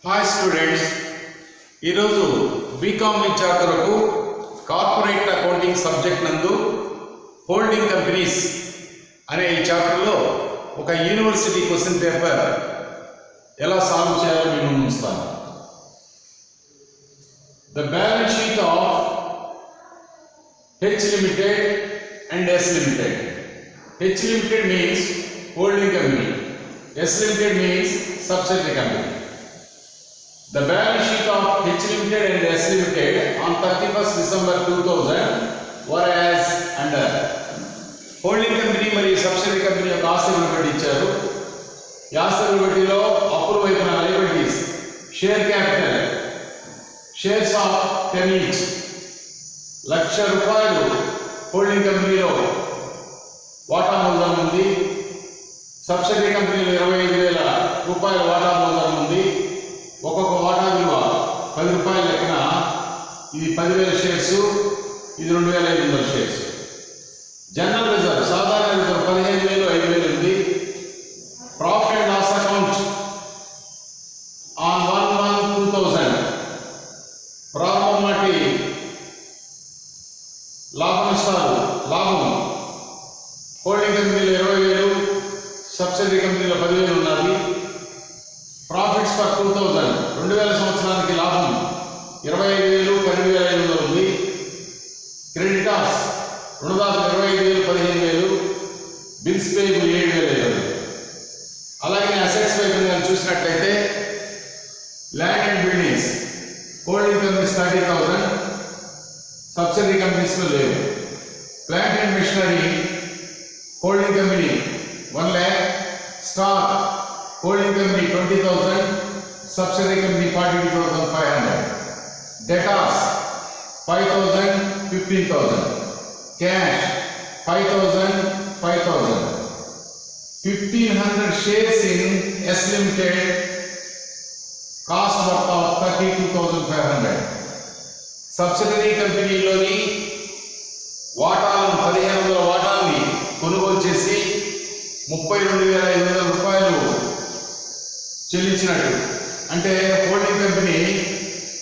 Hi students, ఈరోజు BCom విద్యార్థులకు corporate accounting subject నందు హోల్డింగ్ కంపెనీస్ అనే ఈ చాప్టర్లో ఒక యూనివర్సిటీ క్వశ్చన్ పేపర్ ఎలా సాల్వ్ చేయాలో నేను ఉంచుతాను. The balance sheet of H Limited and S Limited. H Limited means holding company. S Limited means subsidiary company. The balance sheet of H Limited and S Limited on 31st December 2000 were as under. Holding company మరియు subsidiary company యొక్క ఆస్తులను బట్టి ఇచ్చారు. ఈ ఆస్తులను బట్టిలో అప్పుల వైపున liabilities, share capital, shares of 10 each, ₹1,00,000 holding కంపెనీలో వాటా మూలధనం ఉంది. సబ్సిడరీ కంపెనీలో ₹25,000 వాటా మూలధనం ఉంది. ఒక్కొక్క వాటా విలువ ₹10 లెక్కన ఇది 10,000 షేర్స్, ఇది 2,500 షేర్స్. జనరల్ రిజర్వ్, సాధారణ రిజర్వ్ 15,000, 5,000 ఉంది. Profit and loss account on 1/1/2000 ప్రారంభం నాటి లాభం హోల్డింగ్ కంపెనీలో 20,000, సబ్సిడరీ కంపెనీలో 10,000 ఉన్నది. ప్రాఫిట్స్ ఫర్ 2000 సంవత్సరానికి లాభం 25,000, 12,500 ఉంది. క్రెడిటార్స్ రుణదాతలు 25,000, 15,000, బిల్స్ పేయబుల్ 7,500. అలాగే అసెట్స్ వైపు నేను చూసినట్లయితే land and buildings holding companies 30,000, subsidiary కంపెనీస్లో లేవు. Plant and machinery holding company 1,00,000, stock holding company 20,000, subsidiary company 42,500. Debtors 5,000, 15,000. Cash 5,000, 5,000. 1,500 shares in S Limited, cost worth of 32,500. సబ్సిడరీ కంపెనీలోని వాటాలను 1,500 వాటాలని కొనుగోలు చేసి ₹32,500 చెల్లించినట్టు. అంటే హోల్డింగ్ కంపెనీ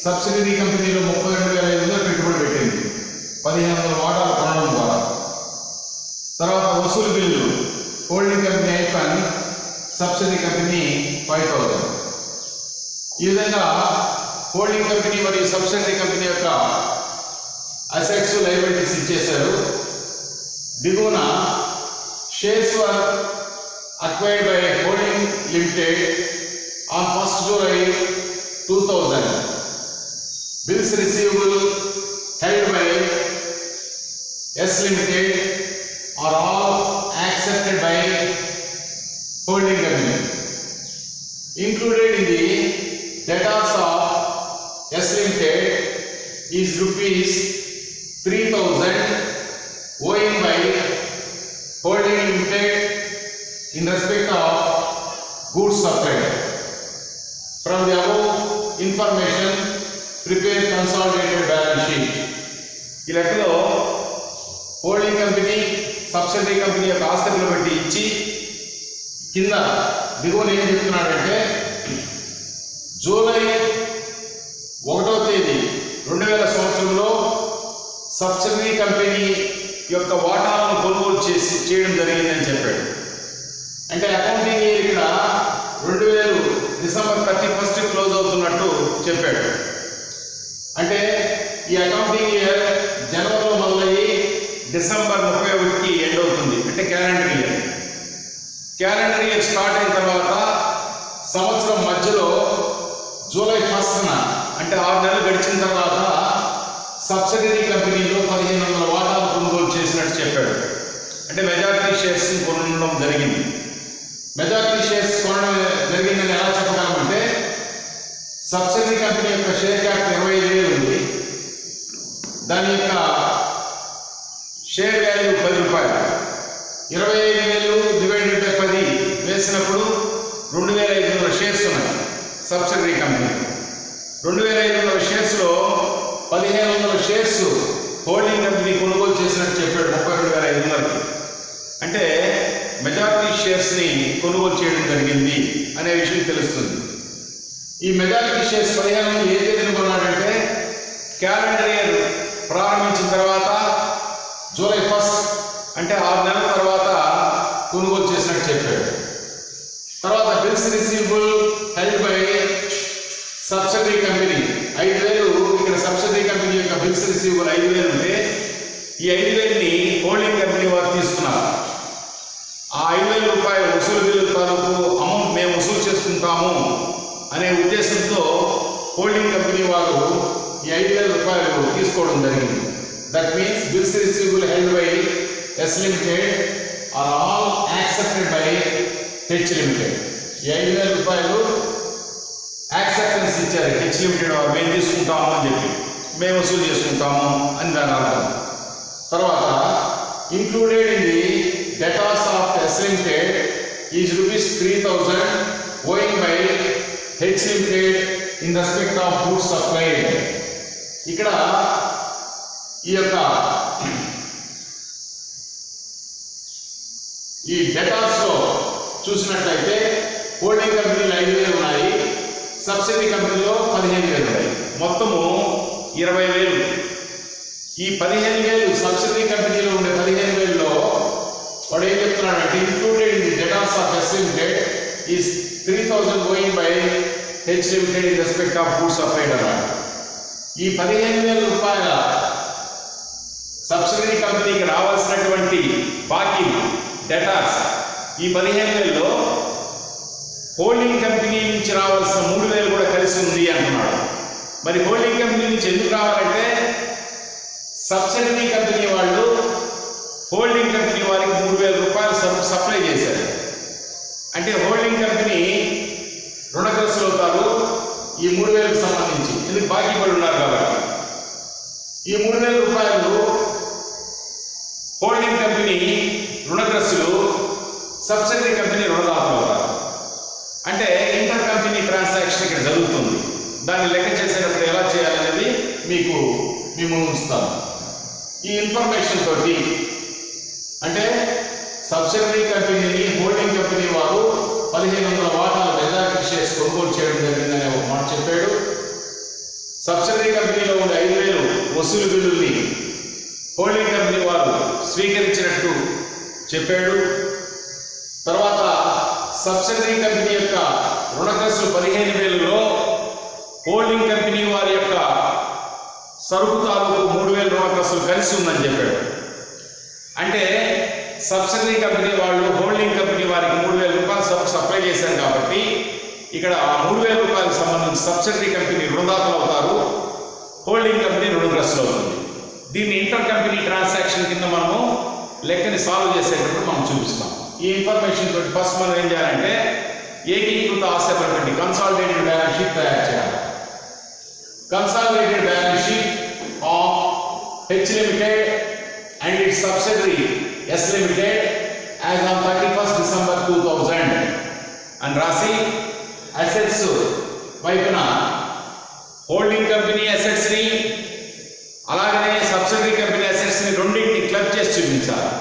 సబ్సిడరీ కంపెనీలో 32,500 పెట్టుబడి పెట్టింది 1,500 వాటాలు కొనడం ద్వారా. తర్వాత వసూలు బిల్లులు holding company hyphen, subsidiary company 5,000. ఈ విధంగా హోల్డింగ్ కంపెనీ మరియు సబ్సిడరీ కంపెనీ యొక్క అసెట్స్, లయబిలిటీస్ ఇచ్చేశారు. దిగువన shares were acquired by holding limited on 1st July 2000. Bills receivable held by S Limited are all accepted by holding company. Included in the debtors of S Limited is ₹3,000 owing by holding limited in respect of goods supplied. From the above information, prepare consolidated balance sheet. ఈ లెక్కలో holding company, subsidiary company యొక్క ఆస్తులను బట్టి ఇచ్చి కింద దిగువన ఏం చెప్తున్నాడంటే జూలై 1వ తేదీ 2000 సంవత్సరంలో సబ్సిడరీ కంపెనీ యొక్క వాటాలను కొనుగోలు చేయడం జరిగిందని చెప్పాడు. అంటే అకౌంటింగ్ ఇయర్ ఇక్కడ 2000 డిసెంబర్ 31st క్లోజ్ అవుతున్నట్టు చెప్పాడు. అంటే ఈ అకౌంటింగ్ ఇయర్ జనవరిలో మొదలయ్యి డిసెంబర్ 31కి ఎండ్ అవుతుంది. అంటే క్యాలెండర్ ఇయర్ స్టార్ట్ అయిన తర్వాత సంవత్సరం మధ్యలో జూలై 1st అంటే 6 నెలలు గడిచిన తర్వాత సబ్సిడరీ కంపెనీలో 1,500 వాటాలు కొనుగోలు చేసినట్టు చెప్పాడు. అంటే మెజారిటీ షేర్స్ కొనడం జరిగింది. మెజారిటీ షేర్స్ కొనడం జరిగిందని ఎలా చెప్పగలమంటే సబ్సిడరీ కంపెనీ యొక్క షేర్ క్యాపిటల్ 25,000 ఉంది. దాని యొక్క షేర్ వాల్యూ ₹10. 25,000 డివైడెడ్ బై 10 వేసినప్పుడు 2,500 షేర్స్ ఉన్నాయి subsidiary company. 2,500 షేర్స్లో 1,500 shares holding company కొనుగోలు చేసినట్టు చెప్పాడు 32,500కి. అంటే మెజారిటీ షేర్స్ని కొనుగోలు చేయడం జరిగింది అనే విషయం తెలుస్తుంది. ఈ మెజారిటీ షేర్స్ 15 ఏ తేదీన కొన్నాడంటే క్యాలెండర్ ఇయర్ ప్రారంభించిన తర్వాత జూలై 1 అంటే 6 నెలల తర్వాత కొనుగోలు చేసినట్టు చెప్పాడు. తర్వాత bills receivable held by subsidiary company 5,000, ఇక్కడ సబ్సిడరీ కంపెనీ యొక్క బిల్స్ రిసీవబుల్ 5,000 ఉంటే ఈ 5,000ని హోల్డింగ్ కంపెనీ వారు తీసుకున్నారు. ఆ 5,000 రూపాయలు వసూలు బిల్లుల తాలూకు అమౌంట్ మేము వసూలు చేసుకుంటాము అనే ఉద్దేశంతో హోల్డింగ్ కంపెనీ వారు ఈ 5,000 రూపాయలు తీసుకోవడం జరిగింది. That means bills receivable held by S limited are all accepted by H limited. ఈ 5,000 రూపాయలు యాక్సెప్టెన్స్ ఇచ్చారు హెచ్ లిమిటెడ్ వారు, మేము తీసుకుంటాము అని చెప్పి, మేము వసూలు చేసుకుంటాము అని దాని అర్థం. తర్వాత included in the debtors of S Limited is ₹3,000 owing by H Limited in respect of goods supplied. ఇక్కడ ఈ యొక్క ఈ డెటార్స్ లో చూసినట్లయితే హోల్డింగ్ కంపెనీలు 5,000 ఉన్నాయి, సబ్సిడీ కంపెనీలో 15,000 ఉన్నాయి, మొత్తము 20,000. ఈ 15,000 సబ్సిడీ కంపెనీలో ఉండే 15,000లో వాడు ఏం చెప్తున్నాడంటే included in the debtors of S limited is 3,000 going by H limited in respect of goods supplied అన్నాడు. ఈ 15,000 రూపాయల సబ్సిడీ కంపెనీకి రావాల్సినటువంటి బాకీ డెటార్స్ ఈ 15,000లో హోల్డింగ్ కంపెనీ నుంచి రావాల్సిన 3,000 కూడా కలిసి ఉంది అంటున్నాడు. మరి హోల్డింగ్ కంపెనీ నుంచి ఎందుకు రావాలంటే సబ్సిడీ కంపెనీ వాళ్ళు హోల్డింగ్ కంపెనీ వారికి 3,000 రూపాయలు సప్లై చేశారు. అంటే హోల్డింగ్ కంపెనీ రుణగ్రస్తులు అవుతారు ఈ 3,000కు సంబంధించి, ఎందుకు బాకీ పడి ఉన్నారు కాబట్టి. ఈ 3,000 రూపాయలు హోల్డింగ్ కంపెనీ రుణగ్రస్తులు, సబ్సిడీ కంపెనీ రుణదాతలు అవుతారు. అంటే ఇంటర్ కంపెనీ ట్రాన్సాక్షన్ ఇక్కడ జరుగుతుంది. దాన్ని లెక్క చేసేటప్పుడు ఎలా చేయాలనేది మీకు మేము ఉంచుతాను. ఈ ఇన్ఫర్మేషన్ తోటి అంటే సబ్సిడరీ కంపెనీని హోల్డింగ్ కంపెనీ వారు 1,500 వాటాల మెజారిటీ షేర్స్ కొనుగోలు చేయడం జరిగిందనే ఒక మాట చెప్పాడు. సబ్సిడరీ కంపెనీలో ఉండే 5,000 వసూలు బిల్లుల్ని హోల్డింగ్ కంపెనీ వారు స్వీకరించినట్టు చెప్పాడు. తర్వాత సబ్సిడరీ కంపెనీ యొక్క రుణగ్రస్తులు 15,000లో హోల్డింగ్ కంపెనీ వారి యొక్క సరుకు తాలూకు 3,000 రుణగ్రస్తులు కలిసి ఉందని చెప్పాడు. అంటే సబ్సిడీ కంపెనీ వాళ్ళు హోల్డింగ్ కంపెనీ వారికి 3,000 రూపాయలు సప్లై చేశారు కాబట్టి ఇక్కడ ఆ 3,000 రూపాయలకు సంబంధించి సబ్సిడీ కంపెనీ రుణదాతలు అవుతారు, హోల్డింగ్ కంపెనీ రుణగ్రస్తులు అవుతుంది. దీన్ని ఇంటర్ కంపెనీ ట్రాన్సాక్షన్ కింద మనము లెక్కని సాల్వ్ చేసేటప్పుడు మనం చూపిస్తాం. ఈ ఇన్ఫర్మేషన్ తోటి ఫస్ట్ మనం ఏం చేయాలంటే ఏకీకృత ఆస్తి కన్సాలిడేటెడ్ బ్యాలెన్స్ షీట్ తయారు చేయాలి. Consolidated balance sheet of H limited and its subsidiary S Limited as on 31st December 2000 and రాసి అసెట్స్ వైపున హోల్డింగ్ కంపెనీ అసెట్స్ ని అలాగనే సబ్సిడరీ కంపెనీ అసెట్స్ ని రెండింటిని క్లబ్ చేసి చూపించాలి.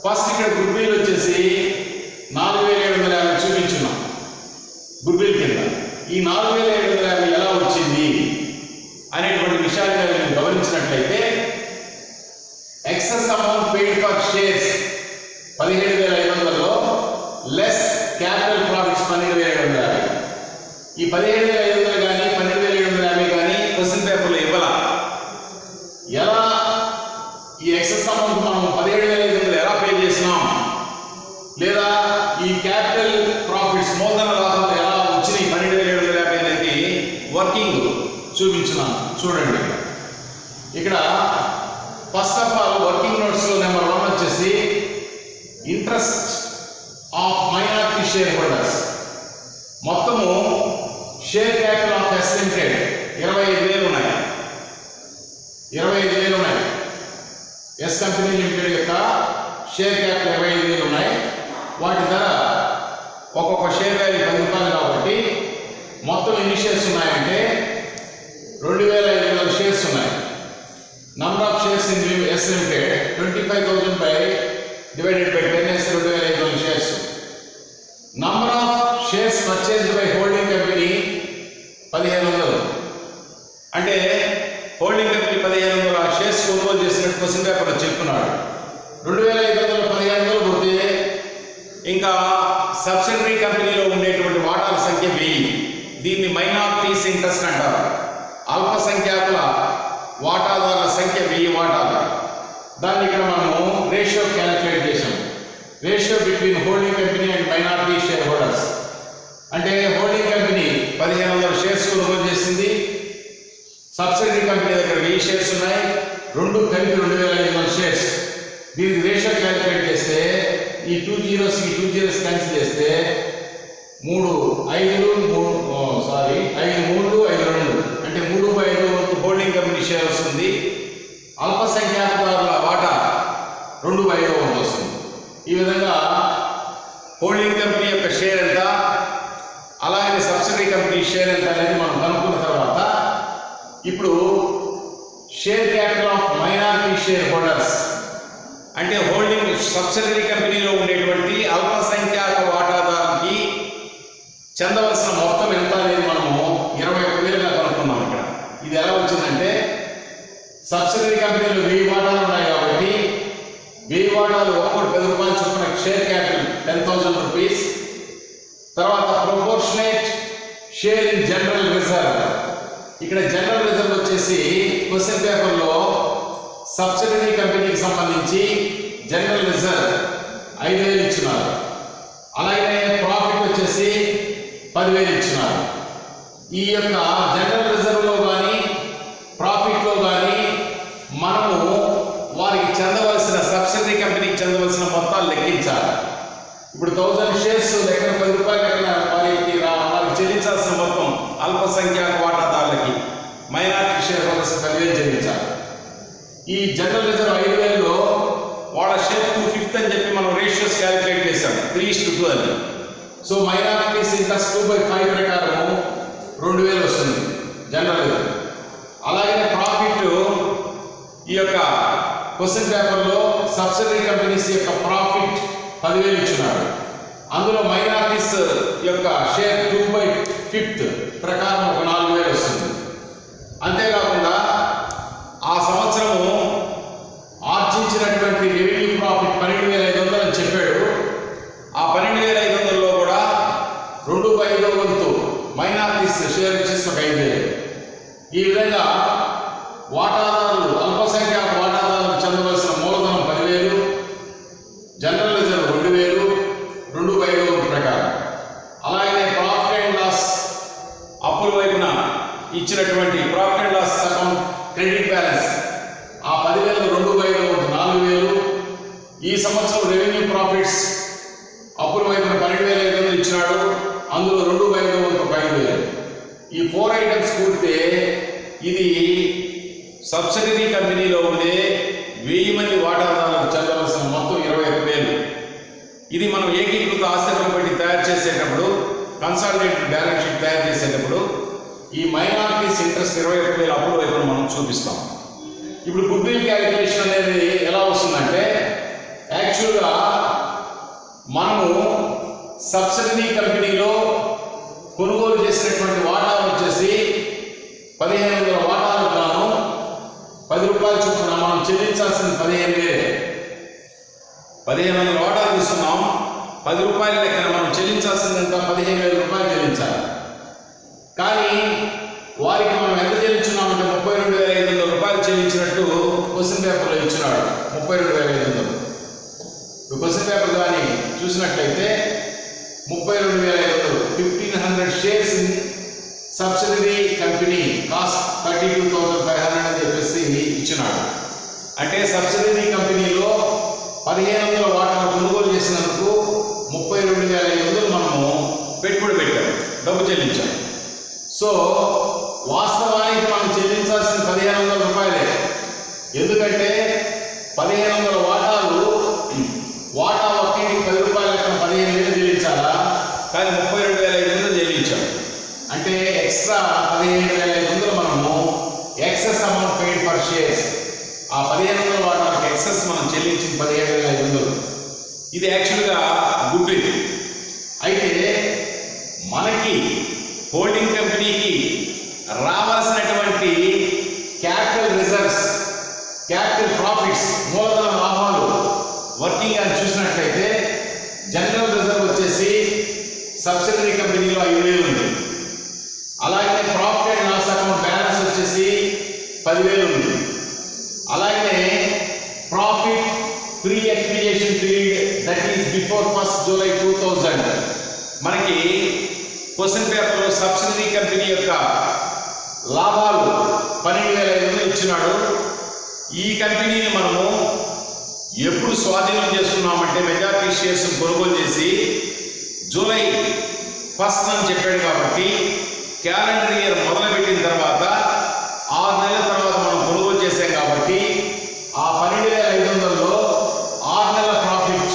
ఫస్ట్ ఇక్కడ గుడ్విల్ వచ్చేసి 4,750 చూపించున్నాం గుడ్విల్ కింద. ఈ 4,750 ఎలా వచ్చింది అనేటువంటి విషయాన్ని గమనించినట్లయితే excess amount paid for shares 17,500లో లెస్ క్యాపిటల్ ప్రాఫిట్స్ 12,750. ఈ 17,500 కానీ 12,750 కానీ క్వశ్చన్ పేపర్లో ఇవ్వాల. ఎలా ఈ ఎక్సెస్ అమౌంట్ మనం 17,500 ఎలా పే చేసినాం, లేదా ఈ క్యాపిటల్ ప్రాఫిట్స్ మూలధన లాభాలు ఎలా వచ్చినాయి 12,750 అనేది వర్కింగ్ చూపించున్నాను. చూడండి ఇక్కడ first of all working notes లో నెంబర్ 1 వచ్చేసి interest of minority shareholders. మొత్తము share capital of S limited 25,000 ఉన్నాయి. 25,000 ఉన్నాయి. ఎస్ కంపెనీ లిమిటెడ్ యొక్క షేర్ క్యాపిటల్ 25,000 ఉన్నాయి. వాటి ధర ఒక్కొక్క షేర్ వాల్యూ 10 రూపాయలు కాబట్టి మొత్తం ఎన్ని షేర్స్ ఉన్నాయంటే 2,500 షేర్స్ ఉన్నాయి. Number of shares in S Limited 25,000 divided by 10 is 2,500 shares. Number of shares purchased by holding company 1500. అంటే హోల్డింగ్ కంపెనీ 1500 షేర్స్ కొనుగోలు చేసినట్టు క్వశ్చన్ పేపర్లో చెప్తున్నాడు. 2500 1500 పోతే ఇంకా సబ్సిడరీ కంపెనీలో ఉండేటువంటి వాటాల సంఖ్య 1000. దీన్ని మైనారిటీస్ ఇంట్రెస్ట్ అంటారు. అల్పసంఖ్యాకుల వాటాదారుల సంఖ్య 1000 వాటాలు. దాన్ని ఇక్కడ మనము రేషియో క్యాలిక్యులేట్ చేసాం. Ratio between holding company and minority share holders. అంటే హోల్డింగ్ కంపెనీ 1500 షేర్స్ కొనుగోలు చేసింది. సబ్సిడరీ కంపెనీ దగ్గర 1000 షేర్స్ ఉన్నాయి. రెండు కలిపి 2500 షేర్స్. దీనికి రేషియో క్యాలిక్యులేట్ చేస్తే ఈ 2 zeros క్యాన్సిల్ చేస్తే 3 5 3 5 2 అంటే 3/5 వంతు హోల్డింగ్ కంపెనీ షేర్ వస్తుంది. అల్పసంఖ్యాకుల వాటా 2/5 వంతు వస్తుంది. ఈ విధంగా హోల్డింగ్ కంపెనీ యొక్క షేర్ ఎంత, అలాగే సబ్సిడరీ కంపెనీ షేర్ ఎంత అనేది మనం కనుక్కున్న తర్వాత ఇప్పుడు share capital of minority share holders అంటే హోల్డింగ్ సబ్సిడరీ కంపెనీలో ఉండేటువంటి అల్పసంఖ్యాక వాటాదారుకి చెందవలసిన మొత్తం ఎంత అనేది మనము 21,000గా కనుక్కున్నాం. ఇక్కడ ఇది ఎలా వచ్చిందంటే సబ్సిడరీ కంపెనీలో 1000 వాటాలు ఉన్నాయి కాబట్టి 1000 వాటాలు ఒక్కొక్కటి 10 రూపాయలు చొప్పున షేర్ క్యాపిటల్ 10,000 రూపీస్. తర్వాత proportionate share in general reserve. ఇక్కడ జనరల్ రిజర్వ్ వచ్చేసి క్వశ్చన్ పేపర్లో సబ్సిడరీ కంపెనీకి సంబంధించి జనరల్ రిజర్వ్ 5,000 ఇచ్చినారు. అలాగే ప్రాఫిట్ వచ్చేసి 10,000 ఇచ్చినారు. ఈ యొక్క జనరల్ రిజర్వ్లో కానీ ప్రాఫిట్లో కానీ మనము వారికి చెందవలసిన సబ్సిడరీ కంపెనీకి చెందవలసిన మొత్తాలు లెక్కించాలి. ఇప్పుడు 1000 షేర్స్ లెక్కన 10 రూపాయలు లెక్కన వారికి చెల్లించాల్సిన మొత్తం అల్పసంఖ్యాక వాటాదారులకి మైనారిటీ షేర్ హోల్డర్స్ 10,000 చెల్లించాలి. ఈ జనరల్ రిజర్వ్ 5,000లో వాళ్ళ షేర్ 2/5 అని చెప్పి మనం రేషియోస్ క్యాలిక్యులేట్ చేశాం. 3:2 అని. సో మైనారిటీస్ ఇంట్రెస్ట్ 2/5 ప్రకారం 2,000 వస్తుంది జనరల్ రిజర్వ్. అలాగే ప్రాఫిట్ ఈ యొక్క క్వశ్చన్ పేపర్లో సబ్సిడరీ కంపెనీస్ యొక్క ప్రాఫిట్ 10,000 ఇచ్చినాడు. అందులో మైనారిటీస్ యొక్క షేర్ 2/5 ప్రకారం ఒక 4,000 వస్తుంది. అంతేకాకుండా ఆ సంవత్సరము ఆర్జించినటువంటి రెవెన్యూ ప్రాఫిట్ 12,500 అని చెప్పాడు. ఆ 12,500లో కూడా 2/5 వంతు మైనారిటీస్ షేర్ వచ్చేసి ఒక 5,000. ఈ విధంగా వాటాదారులు అల్పసంఖ్యాక వాటాదారులకు చెందవలసిన మూలధనం 10,000, జనరల్ రిజర్వ్ 2,000, 2/5 వంతు ప్రకారం. అలాగే ప్రాఫిట్ అండ్ లాస్ అప్పుల వైపున ఇచ్చినటువంటి profit and loss account credit balance ఆ 10,000 2/5 వంతు 4,000. ఈ సంవత్సరం రెవెన్యూ ప్రాఫిట్స్ అప్పుల వైపున 12,500 ఇచ్చినాడు. అందులో 2/5 వంతు 5,000. ఈ 4 ఐటమ్స్ కూడితే ఇది సబ్సిడరీ కంపెనీలో ఉండే 1000 మంది వాటాదారులకు చెందవలసిన మొత్తం 21,000. ఇది మనం ఏకీకృత ఆస్తికం బట్టి తయారు చేసేటప్పుడు కన్సాలిడేటెడ్ బ్యాలెన్స్ షీట్ తయారు చేసేటప్పుడు ఈ మైనారిటీస్ ఇంట్రెస్ట్ 21,000 అప్పుల వైపున మనం చూపిస్తాం. ఇప్పుడు గుడ్విల్ క్యాలిక్యులేషన్ అనేది ఎలా వస్తుందంటే యాక్చువల్గా మనము సబ్సిడరీ కంపెనీలో కొనుగోలు చేసినటువంటి వాటాలు వచ్చేసి 1,500 వాటాలకు గాను 10 రూపాయలు చొప్పున మనం చెల్లించాల్సిన 15,000. 1,500 వాటాలు తీసుకున్నాం. 10 రూపాయల లెక్కన మనం చెల్లించాల్సిందంతా 15,000 రూపాయలు చెల్లించాలి. కానీ వారికి మనం ఎంత చెల్లించున్నామంటే 32,500 రూపాయలు చెల్లించినట్టు క్వశ్చన్ పేపర్లో ఇచ్చినాడు. 32,500. క్వశ్చన్ పేపర్ కానీ చూసినట్లయితే 32,500 1,500 shares in subsidiary company cost 32,500 అని చెప్పేసి ఇచ్చినాడు. అంటే సబ్సిడరీ కంపెనీలో 1,500 వాటాలు కొనుగోలు చేసినందుకు 32,500 మనము పెట్టుబడి పెట్టాము, డబ్బు చెల్లించాం. సో వాస్తవానికి మనం చెల్లించాల్సిన 1,500 రూపాయలే. ఎందుకంటే 1,500 వాటాలు వాటా ఒక్కటికి 10 రూపాయల లెక్కన 15,000 చెల్లించాలా, కానీ 32,500 చెల్లించాం. అంటే ఎక్స్ట్రా 15,500 మనము excess amount paid for shares. ఆ 1,500 వాటాలకు ఎక్సెస్ మనం చెల్లించింది 17,500. ఇది యాక్చువల్గా గుడ్విల్. అయితే మనకి హోల్డింగ్ కంపెనీకి రావాల్సినటువంటి క్యాపిటల్ రిజర్వ్స్, క్యాపిటల్ ప్రాఫిట్స్, మూలధన లాభాలు వర్కింగ్ అని చూసినట్లయితే జనరల్ రిజర్వ్ వచ్చేసి సబ్సిడరీ కంపెనీలో 5,000 ఉంది. అలాగే profit and loss account balance వచ్చేసి 10,000 ఉంది. అలాగే profit pre acquisition period that is before 1st July 2000 మనకి క్వశ్చన్ పేపర్లో సబ్సిడరీ కంపెనీ యొక్క లాభాలు 12,500 ఇచ్చినాడు. ఈ కంపెనీని మనము ఎప్పుడు స్వాధీనం చేసుకున్నామంటే మెజారిటీ షేర్స్ కొనుగోలు చేసి జూలై 1 అని చెప్పాడు కాబట్టి క్యాలెండర్ ఇయర్ మొదలుపెట్టిన తర్వాత 6 నెలల తర్వాత మనం కొనుగోలు చేసాం కాబట్టి ఆ 12,500లో 6 నెలల ప్రాఫిట్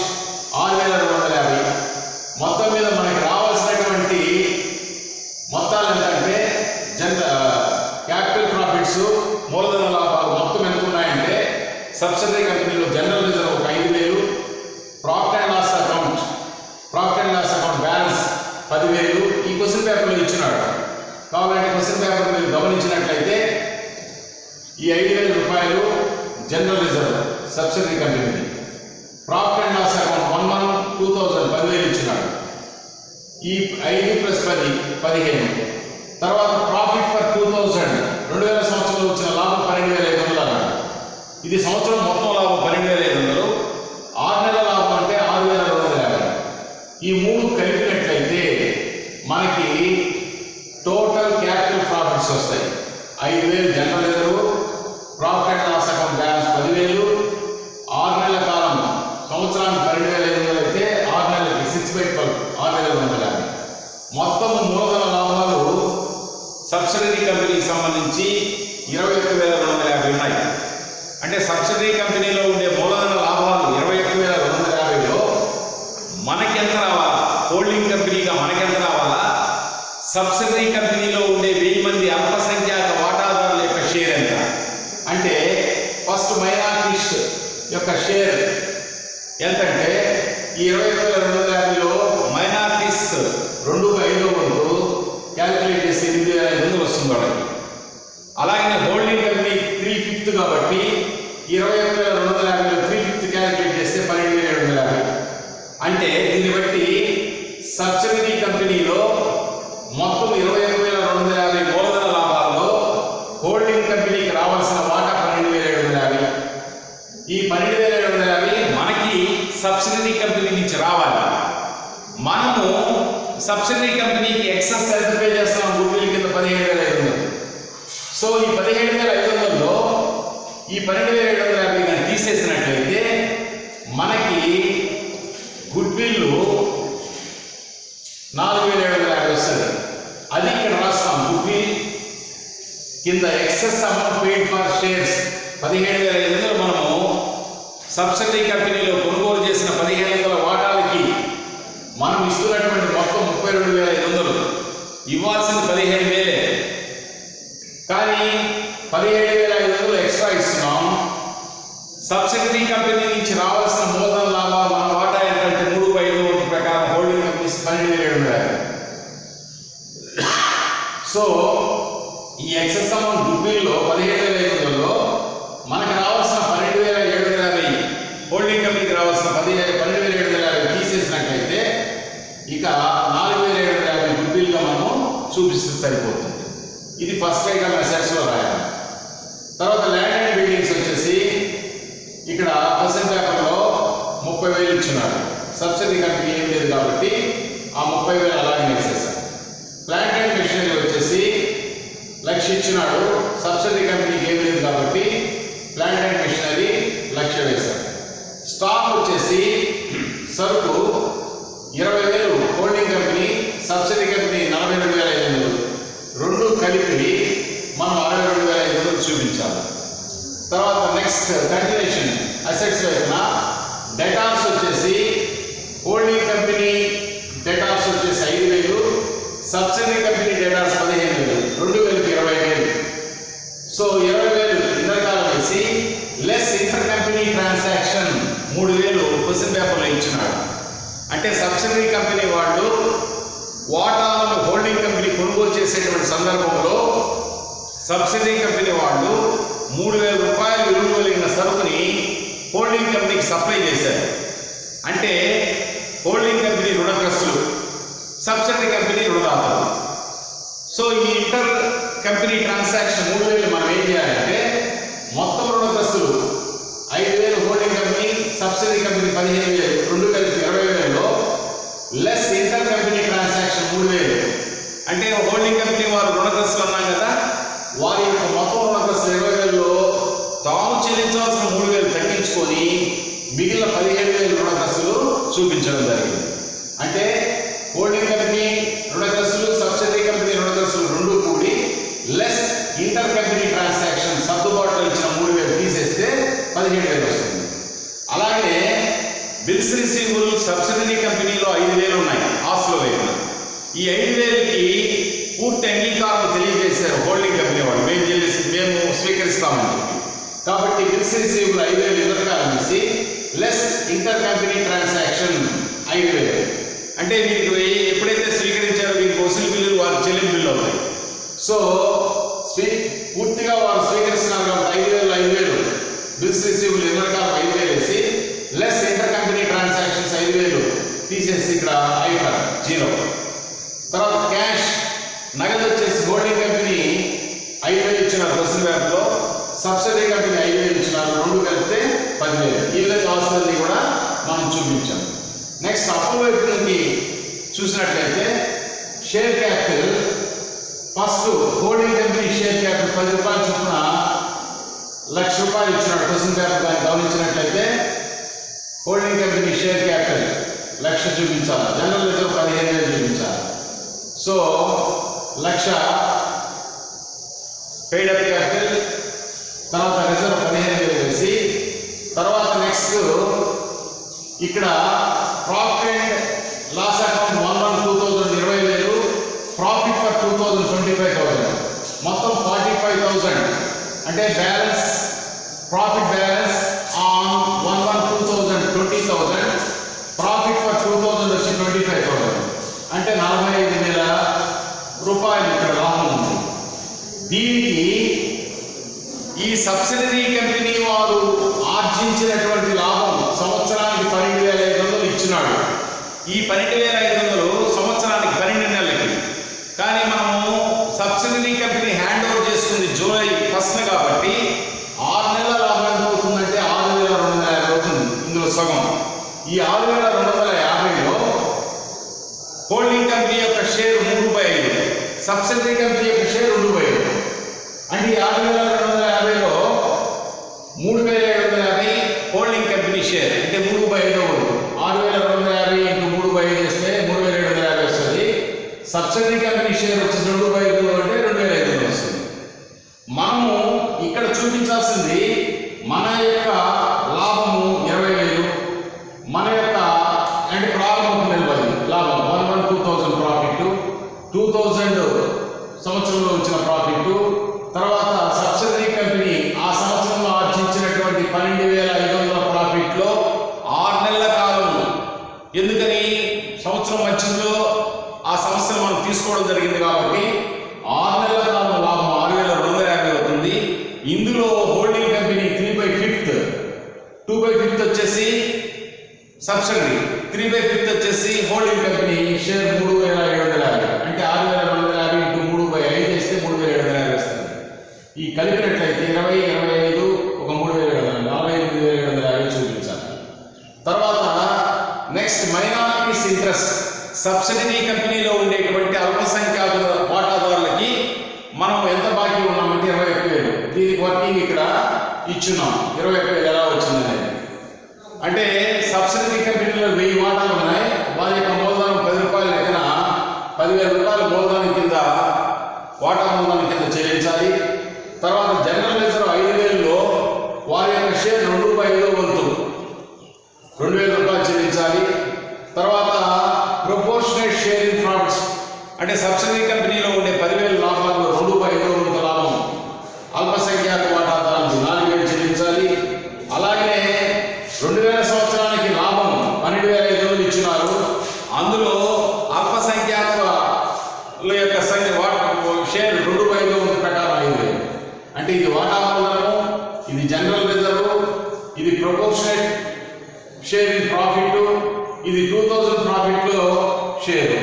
6,250. మొత్తం మీద మనకి రావాల్సినటువంటి మొత్తాలు ఎంతంటే క్యాపిటల్ ప్రాఫిట్స్, మూలధన లాభాలు మొత్తం ఎంత ఉన్నాయంటే సబ్సిడరీ కంపెనీలో జనరల్ రిజర్వ్ ఒక 5,000, profit and loss account balance 10,000 ఈ క్వశ్చన్ పేపర్లో ఇచ్చినాడు. కాబట్టి క్వశ్చన్ పేపర్ మీరు గమనించినట్లయితే ఈ 5,000 రూపాయలు general reserve subsidiary company, profit and loss account 1,2000 10,000 ఇచ్చినాడు. ఈ 5 + 10 15. తర్వాత ప్రాఫిట్ ఫర్ 2000 సంవత్సరంలో వచ్చిన లాభం 12,500 అన్నాడు. ఇది సంవత్సరం మొత్తం లాభం 12,500, 6 నెలల లాభం అంటే 6,250. ఈ మూడు కలిపినట్లయితే మనకి టోటల్ క్యాపిటల్ ప్రాఫిట్స్ వస్తాయి. 5,000 general reserve, profit and loss account balance 10,000, 6 నెలల కాలం సంవత్సరానికి 12,500 అయితే 6 నెలలకి 6/12 6,250. మొత్తం మూలధన లాభాలు సబ్సిడరీ కంపెనీకి సంబంధించి 21,250 ఉన్నాయి. అంటే సబ్సిడరీ కంపెనీలో ఉండే మూలధన లాభాలు 21,250లో మనకెంత రావాలా, హోల్డింగ్ కంపెనీగా మనకెంత రావాలా, సబ్సిడరీ కంపెనీలో ఉండే 1000 మంది అల్పసంఖ్యాక వాటాదారుల యొక్క షేర్ ఎంత అంటే ఫస్ట్ మైనారిటీస్ యొక్క షేర్ ఎంతంటే ఈ 21,250లో మైనారిటీస్ 2/5 వంతు క్యాలిక్యులేట్ చేసి 8,500 వస్తుంది వాళ్ళకి. అలాగే హోల్డింగ్ కంపెనీ 3/5 కాబట్టి 21,250లో 3/5 క్యాలిక్యులేట్ చేస్తే 12,750. అంటే దీన్ని బట్టి సబ్సిడరీ కంపెనీలో మొత్తం 21,250 మూలధన లాభాల్లో హోల్డింగ్ కంపెనీకి రావాల్సిన వాటా 12,750. ఈ 12,750 మనకి సబ్సిడరీ కంపెనీ నుంచి రావాలి. మనము సబ్సిడరీ కంపెనీకి ఎక్సెస్ ఎంత పే చేస్తున్నాం? గుడ్విల్ కింద 17,500. సో ఈ 17,500లో ఈ 12,750 కానీ తీసేసినట్లయితే మనకి గుడ్విల్ 4,750 వస్తుంది. అది ఇక్కడ రాస్తాం. గుడ్విల్ కింద excess amount paid for shares 17,500 మనము సబ్సిడరీ కంపెనీలో కొనుగోలు చేసిన 1,500 వాటాలకి మనం ఇస్తున్నటువంటి మొత్తం 32,500. ఇవ్వాల్సిన 15,000. కానీ 17,500 ఎక్స్ట్రా ఇస్తున్నాం. సబ్సిడరీ కంపెనీ నుంచి రావాల్సిన మూలధన లాభాలు మన వాటా ఏంటంటే 3/5 ప్రకారం హోల్డింగ్ కంపెనీస్ 12,750. సో ఈ ఎక్సెస్ అమౌంట్ గుడ్విల్లో 17,500లో మనకు రావాల్సిన 12,750, హోల్డింగ్ కంపెనీకి రావాల్సిన 12,750 తీసేసినట్లయితే ఇక 4,750 గుడ్విల్గా మనము చూపిస్తే సరిపోతుంది. ఇది ఫస్ట్ ఐటమ్ అసెట్స్లో రాయాలి. తర్వాత ల్యాండ్ అండ్ బిల్డింగ్స్ వచ్చేసి ఇక్కడ క్వశ్చన్ పేపర్లో 30,000 ఇచ్చినాడు. సబ్సిడీ కంపెనీ ఏం లేదు కాబట్టి ఆ 30,000 అలాగే వేసేసాం. ప్లాంట్ అండ్ మెషినరీ వచ్చేసి 1,00,000 ఇచ్చినాడు. సబ్సిడీ కంపెనీకి ఏం లేదు కాబట్టి ప్లాంట్ అండ్ మెషినరీ 1,00,000 వేశారు. స్టాక్ వచ్చేసి సరుకు 20,000 హోల్డింగ్ కంపెనీ, సబ్సిడీ కంపెనీ 42,500, రెండు కలిపి మనం 62,500 చూపించాలి. తర్వాత నెక్స్ట్ కంటిన్యూషన్ అసెట్స్ వైపున డెటార్స్ వచ్చేసి హోల్డింగ్ కంపెనీ డెటార్స్ వచ్చేసి 5,000, సబ్సిడీ కంపెనీ డెటార్స్ 15,000, 2 కలిపి 20,000. సో 20,000 ఇంద్రకాలం వేసి less inter company transaction 3,000 question పేపర్లో ఇచ్చినాడు. అంటే సబ్సిడీ కంపెనీ వాళ్ళు వాటాలను హోల్డింగ్ కంపెనీ కొనుగోలు కొనుగోలు చేసేటువంటి సందర్భంలో సబ్సిడీ కంపెనీ వాళ్ళు 3,000 రూపాయలు విలువ కలిగిన సరుకుని హోల్డింగ్ కంపెనీకి సప్లై చేశారు. అంటే హోల్డింగ్ కంపెనీ రుణగ్రస్తులు, సబ్సిడీ కంపెనీ రుణదాతలు. సో ఈ ఇంటర్ కంపెనీ ట్రాన్సాక్షన్ 3,000 మనం ఏం చేయాలంటే మొత్తం రుణగ్రస్తులు 5,000 హోల్డింగ్ కంపెనీ, సబ్సిడీ కంపెనీ 15,000, రెండు కలిపి 20,000లో లెస్ ఇంటర్ కంపెనీ ట్రాన్సాక్షన్ 3,000. అంటే హోల్డింగ్ కంపెనీ వారు రుణగ్రస్తులు అన్నాం కదా, వారి యొక్క మొత్తం రుణగ్రస్తులు 20,000లో తాము చెల్లించవలసిన 3,000 తగ్గించుకొని మిగిలిన 17,000 రుణగ్రస్తులు చూపించడం జరిగింది. అంటే హోల్డింగ్ కంపెనీ రుణగ్రస్తులు, సబ్సిడీ కంపెనీ రుణగ్రస్తులు రెండు కూడి లెస్ ఇంటర్ కంపెనీ ట్రాన్సాక్షన్ సర్దుబాటులో ఇచ్చిన 3,000 తీసేస్తే 17,000 వస్తుంది. అలాగే బిల్స్ రిసీవబుల్ సబ్సిడీ కంపెనీలో 5,000 ఉన్నాయి ఆస్తుల వైపున. ఈ 5,000కి పూర్తి అంగీకారం తెలియజేశారు హోల్డింగ్ కంపెనీ వాళ్ళు, మేము స్వీకరిస్తామని చెప్పి. కాబట్టి బిల్స్ రిసీవబుల్ 5,000 ఎదురుగా అనేసి లెస్ ఇంటర్ కంపెనీ ట్రాన్సాక్షన్ 5,000. అంటే వీరికి ఎప్పుడైతే స్వీకరించారో వీరికి వసూలు బిల్లులు వారి చెల్లింపు బిల్లు అవుతాయి. సో పూర్తిగా వారు స్వీకరిస్తున్నారు కాబట్టి 5,000 బిల్స్ రిసీవబుల్ ఎదురుగా 5,000 వేసి లెస్ ఇంటర్ కంపెనీ ట్రాన్సాక్షన్స్ 5,000 తీసేసి ఇక్కడ ఐఫర్ 0. తర్వాత క్యాష్ నగదు వచ్చేసి హోల్డింగ్ కంపెనీ 5,000 ఇచ్చినారు బస్సు వ్యాప్లో, సబ్సిడీ కంపెనీ 5,000 ఇచ్చినారు, రెండు కలిపితే 10,000. ఈ విధంగా ఆస్తులన్నీ కూడా మనం చూపించాం. నెక్స్ట్ అప్పు వైపు నుండి చూసినట్లయితే share capital, first holding company share capital 10 రూపాయలు చొప్పున ₹1,00,000 ఇచ్చినాడు క్వశ్చన్ పేపర్. దాన్ని గమనించినట్లయితే హోల్డింగ్ కంపెనీ షేర్ క్యాపిటల్ 1,00,000 చూపించాలి, జనరల్ రిజర్వ్ 15,000 చూపించాలి. సో 1,00,000 పెయిడ్ అప్ క్యాపిటల్, తర్వాత రిజర్వ్ 15,000 వేసి, తర్వాత నెక్స్ట్ ఇక్కడ profit and loss account 1/1/2000 20,000, profit for 2000 25,000, మొత్తం 45,000. అంటే balance profit balance on 1/1/2000 20,000, profit for 2000 వచ్చి 25,000. అంటే 45,000 రూపాయలు ఇక్కడ లాభం ఉంది. దీనికి ఈ సబ్సిడీ కంపెనీ వారు ఆర్జించినటువంటి లాభం సంవత్సరానికి 12,500 ఇచ్చినాడు. ఈ 12,500 సంవత్సరానికి 12 నెలలకి. కానీ మనము సబ్సిడీ కంపెనీ హ్యాండ్ ఓవర్ చేస్తుంది జూలై 1st కాబట్టి 6 నెలల లాభం ఎంత అవుతుందంటే 6,250 అవుతుంది. ఇందులో సగం ఈ 6,250లో హోల్డింగ్ కంపెనీ యొక్క షేర్ 3/5, సబ్సిడీ కంపెనీ యొక్క షేర్ 2/5. అంటే ఈ 6,250లో 3,750 హోల్డింగ్ కంపెనీ షేర్, అంటే 3/5 అవుతుంది. 6,250 ఇంటూ 3/5 చేస్తే 3,750 వస్తుంది. సబ్సిడీ కంపెనీ షేర్ వచ్చి 2/5 అంటే 2,500 వస్తుంది. మనము ఇక్కడ చూపించాల్సింది మన యొక్క లాభము 20,000, మన యొక్క అంటే ప్రారంభం నిలబడి లాభం 1/1/2000 ప్రాఫిట్, 2000 సంవత్సరంలో వచ్చిన ప్రాఫిట్, తర్వాత సబ్సిడీ కంపెనీ ఆ సంవత్సరంలో ఆర్జించినటువంటి 12,500 ప్రాఫిట్లో 6 నెలల కాలం. ఎందుకని సంవత్సరం మధ్యలో ఆ సంస్థను మనం తీసుకోవడం జరిగింది కాబట్టి 6 నెలల కాలం లాభం 6,250 అవుతుంది. ఇందులో హోల్డింగ్ కంపెనీ 3/5, 2/5 వచ్చేసి సబ్సిడీ, 3/5 వచ్చేసి హోల్డింగ్ కంపెనీ షేర్ 3,750. అంటే 6,250 ఇంటూ 3/5 చేస్తే 3,750 వస్తుంది. ఈ కలిపినట్లయితే 20, 25, ఒక 3,750, 48,750 చూపించాలి. తర్వాత నెక్స్ట్ మైనారిటీస్ ఇంట్రెస్ట్, సబ్సిడీ కంపెనీలో ఉండేటువంటి అల్పసంఖ్యాక వాటాదారులకి మనం ఎంత బాకీ ఉన్నామంటే 21,000. దీనికి వర్కింగ్ ఇక్కడ ఇచ్చున్నాం 21,000 ఎలా వచ్చిందనేది. అంటే సబ్సిడీ కంపెనీలో 1000 వాటాలు ఉన్నాయి, వారి యొక్క మూలధనం 10 రూపాయల లెక్కన 10,000 రూపాయల మూలధనం కింద వాటా మూలధనం కింద చెల్లించాలి. తర్వాత జనరల్ రిజర్వ్ 5,000లో వారి యొక్క షేర్ 2/5 వంతు 2,000 రూపాయలు చెల్లించాలి. తర్వాత ప్రొపోర్షనేట్ షేర్ ఇన్ ప్రాఫిట్స్, అంటే సబ్సిడీ కంపెనీలో ఉండే 10,000 లాభాల్లో 2/5 వంతు లాభం అల్పసంఖ్యాక వాటాదారులకు 4,000 చెల్లించాలి. అలాగే 2000 సంవత్సరానికి లాభం 12,500 ఇచ్చినారు. అందులో అల్పసంఖ్యాకుల యొక్క ప్రపోర్షనేట్ షేర్ ఇన్ ప్రాఫిట్, ఇది 2000 ప్రాఫిట్ లో షేర్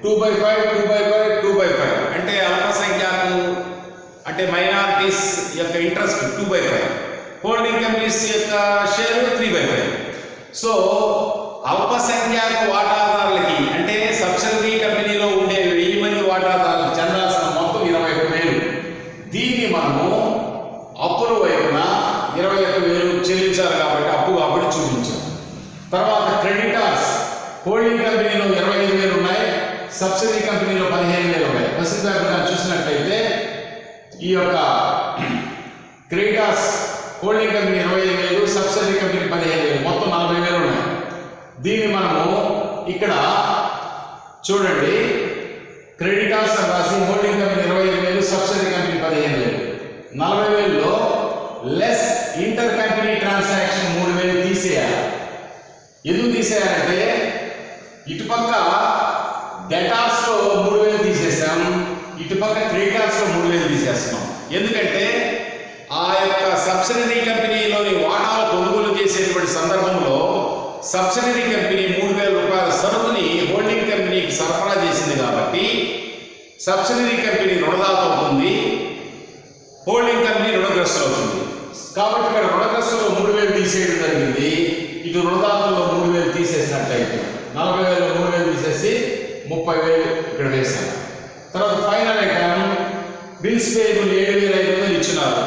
2/5 2/5 2/5 అంటే అల్పసంఖ్యాకు అంటే మైనారిటీస్ యొక్క ఇంట్రెస్ట్ 2/5, హోల్డింగ్ కంపెనీస్ యొక్క షేర్ 3/5. సో అల్పసంఖ్యాక వాటాదారులకి అంటే సబ్సిడరీ కంపెనీలో ఉండే 1000 మంది వాటాదారులకు చెందాల్సిన మొత్తం 21,000. దీన్ని మనము అప్పుల వైపున 21,000 చెల్లించాలి కాబట్టి అప్పు కాబట్టి చూపించాం. తర్వాత క్రెడిటార్స్, హోల్డింగ్ కంపెనీలో 25,000 ఉన్నాయి, సబ్సిడరీ కంపెనీలో 15,000 ఉన్నాయి. ఫస్ట్ పేపర్ చూసినట్లయితే ఈ యొక్క creditors holding company 25,000, subsidiary company 15,000, మొత్తం 40,000 ఉన్నాయి. దీన్ని మనము ఇక్కడ చూడండి, క్రెడిటార్స్ రాసి హోల్డింగ్ కంపెనీ 25,000, సబ్సిడరీ కంపెనీ 15,000, 40,000లో లెస్ ఇంటర్ కంపెనీ ట్రాన్సాక్షన్ 3,000 తీసేయాలి. ఎందుకు తీసేయాలంటే ఇటుపక్క డెటార్స్ లో 3,000 తీసేసాం, ఇటుపక్క క్రెడిటార్స్ లో 3,000 తీసేస్తున్నాం. ఎందుకంటే ఆ యొక్క సబ్సిడరీ కంపెనీలోని వాటాలు కొనుగోలు చేసేటువంటి సందర్భంలో సబ్సిడరీ కంపెనీ 3,000 రూపాయల సరుకుని హోల్డింగ్ కంపెనీకి సరఫరా చేసింది కాబట్టి సబ్సిడరీ కంపెనీ రుణదాత అవుతుంది, హోల్డింగ్ కంపెనీ రుణగ్రస్తులు అవుతుంది. కాబట్టి ఇక్కడ రుణగ్రస్తులు 3,000 తీసేయడం జరిగింది, ఇటు రుణదాతల్లో 3,000 తీసేసినట్లయితే 40,000 3,000 తీసేసి 30,000 ఇక్కడ వేశాను. తర్వాత ఫైనల్ ఐటమ్ బిల్స్ పేయబుల్ 7,500 ఇచ్చినారు.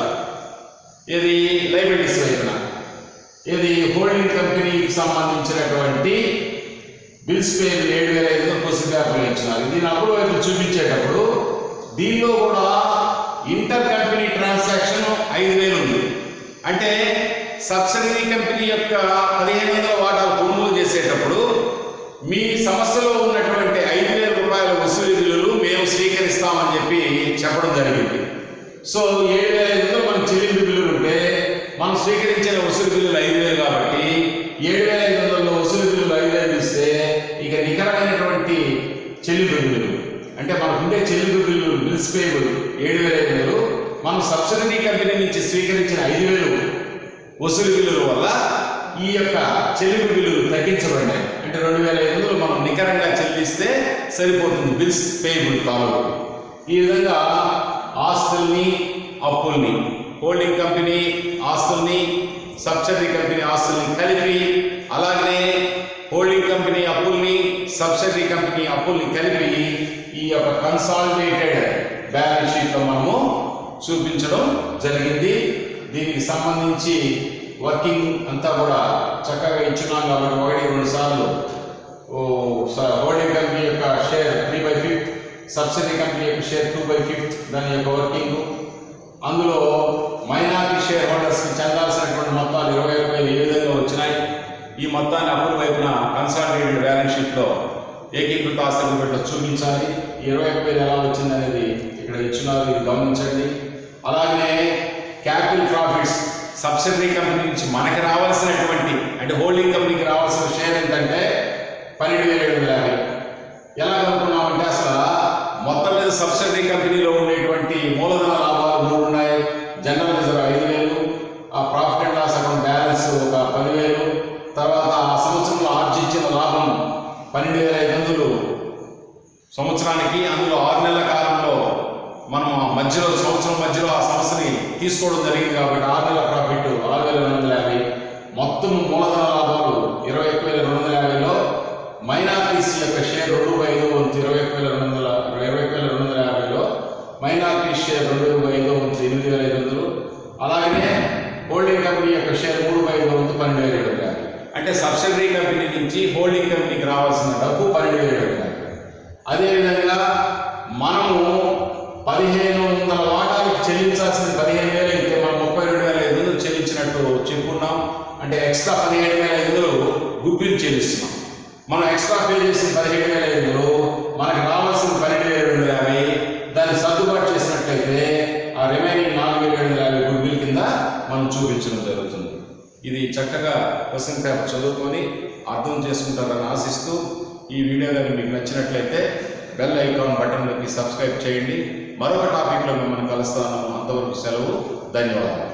ఇది లైబిలిటీస్ వైపున, ఇది హోల్డింగ్ కంపెనీకి సంబంధించినటువంటి బిల్స్ పేయబుల్ 7,500 క్వశ్చన్ పేపర్లు ఇచ్చినారు. దీని అప్పుడు వైపు చూపించేటప్పుడు దీనిలో కూడా ఇంటర్ కంపెనీ ట్రాన్సాక్షన్ 5,000 ఉంది. అంటే సబ్సిడరీ కంపెనీ యొక్క 1,500 వాటాలు కొనుగోలు చేసేటప్పుడు మీ సంస్థలో ఉన్నటువంటి 5,000 రూపాయల వసూలు బిల్లులు మేము స్వీకరిస్తామని చెప్పడం జరిగింది. సో 7,500 మనకు చెల్లింపు బిల్లులు ఉంటే మనం స్వీకరించిన వసూలు బిల్లులు 5,000 కాబట్టి 7,500లో వసూలు బిల్లులు 5,000 ఇస్తే ఇక నికరమైనటువంటి చెల్లింపు బిల్లులు అంటే మనకుండే చెల్లింపు బిల్లులు బిల్స్ పేయబుల్ 7,500, మనం సబ్సిడరీ కంపెనీ నుంచి స్వీకరించిన 5,000 వసూలు బిల్లుల వల్ల ఈ యొక్క చెల్లింపు బిల్లులు తగ్గించబడ్డాయి. అంటే 2,500 మనం నికరంగా చెల్లిస్తే సరిపోతుంది బిల్స్ పేయబుల్ తాలూకు. ఈ విధంగా ఆస్తుల్ని అప్పుల్ని, హోల్డింగ్ కంపెనీ ఆస్తుల్ని సబ్సిడరీ కంపెనీ ఆస్తుల్ని కలిపి, అలాగనే హోల్డింగ్ కంపెనీ అప్పుల్ని సబ్సిడరీ కంపెనీ అప్పుల్ని కలిపి ఈ యొక్క కన్సాలిడేటెడ్ బ్యాలెన్స్ షీట్లో మనము చూపించడం జరిగింది. దీనికి సంబంధించి వర్కింగ్ అంతా కూడా చక్కగా ఇచ్చున్నాం కాబట్టి 1-2 సార్లు హోల్డింగ్ కంపెనీ యొక్క షేర్ 3/5, సబ్సిడరీ కంపెనీ యొక్క షేర్ 2/5 దాని యొక్క వర్కింగ్. అందులో మైనారిటీ షేర్ హోల్డర్స్కి చెందాల్సినటువంటి మొత్తాలు 21,000 ఏ విధంగా వచ్చినాయి, ఈ మొత్తాన్ని అప్పుల వైపున కన్సాలిడేటెడ్ బ్యాలెన్స్ షీట్లో ఏకీకృత ఆస్తులు పెట్టి చూపించాలి. 21,000 ఎలా వచ్చింది అనేది ఇక్కడ ఇచ్చినారు, ఇది గమనించండి. అలాగనే క్యాపిటల్ ప్రాఫిట్స్ సబ్సిడరీ కంపెనీ నుంచి మనకి రావాల్సినటువంటి అంటే హోల్డింగ్ కంపెనీకి రావాల్సిన షేర్ ఏంటంటే 12,750. ఎలా కనుక్కున్నామంటే అసలు మొత్తం మీద సబ్సిడరీ కంపెనీలో ఉండేటువంటి మూలధన లాభాలు 3 ఉన్నాయి. జనరల్ రిజర్వ్ 5,000, ఆ profit and loss account balance ఒక 10,000, తర్వాత ఆ సంవత్సరంలో ఆర్జించిన లాభం 12,500 సంవత్సరానికి. అందులో 6 నెలల కాలంలో మనం సంవత్సరం మధ్యలో ఆ సంస్థని తీసుకోవడం జరిగింది కాబట్టి 6 నెలల ప్రాఫిట్ 6,250. మొత్తం మూలధన లాభాలు 21,250లో మైనారిటీస్ యొక్క షేర్ 2/5 వంతు 21,250లో మైనారిటీ షేర్ 2/5 వంతు 8,500. అలాగనే హోల్డింగ్ కంపెనీ యొక్క షేర్ 3/5 వంతు 12,750. అంటే సబ్సిడరీ కంపెనీ నుంచి హోల్డింగ్ కంపెనీకి రావాల్సిన డబ్బు 12,750. అదేవిధంగా మనము 1,500 వాటాలకు చెల్లించాల్సిన 15,000 అయితే మనం 32,500 చెల్లించినట్టు చెప్పుకున్నాం. అంటే ఎక్స్ట్రా 17,500 గుడ్విల్ చెల్లిస్తున్నాం. మనం ఎక్స్ట్రా పే చేసిన 17,500 మనకు రావాల్సిన 12,750 దాన్ని సర్దుబాటు చేసినట్లయితే ఆ రిమైనింగ్ 4,750 గుడ్విల్ కింద మనం చూపించడం జరుగుతుంది. ఇది చక్కగా క్వశ్చన్ పేపర్ చదువుకొని అర్థం చేసుకుంటారని ఆశిస్తూ ఈ వీడియో కానీ మీకు నచ్చినట్లయితే బెల్ ఐకాన్ బటన్ నొక్కి సబ్స్క్రైబ్ చేయండి. మరొక టాపిక్లో మిమ్మల్ని కలుస్తాను. అంతవరకు సెలవు. ధన్యవాదాలు.